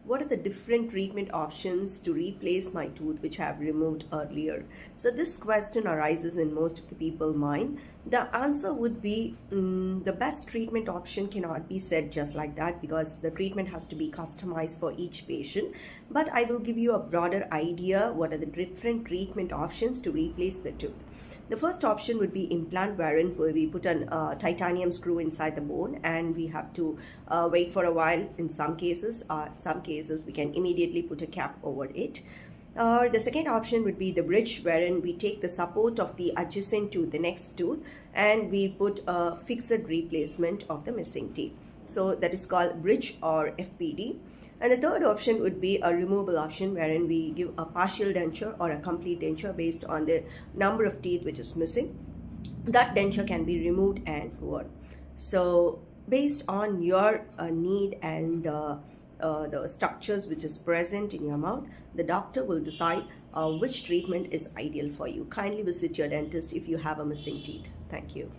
what are the different treatment options to replace my tooth which I have removed earlier? So this question arises in most of the people's mind. The answer would be the best treatment option cannot be said just like that, because the treatment has to be customized for each patient. But I will give you a broader idea what are the different treatment options to replace the tooth. The first option would be implant, wherein we put an titanium screw inside the bone, and we have to wait for a while. In some cases we can immediately put a cap over it. The second option would be the bridge, wherein we take the support of the adjacent tooth, the next tooth, and we put a fixed replacement of the missing teeth. So that is called bridge or FPD. And the third option would be a removable option, wherein we give a partial denture or a complete denture based on the number of teeth which is missing. That denture can be removed and worn. So based on your need and the structures which is present in your mouth, the doctor will decide which treatment is ideal for you. Kindly visit your dentist if you have a missing teeth. Thank you.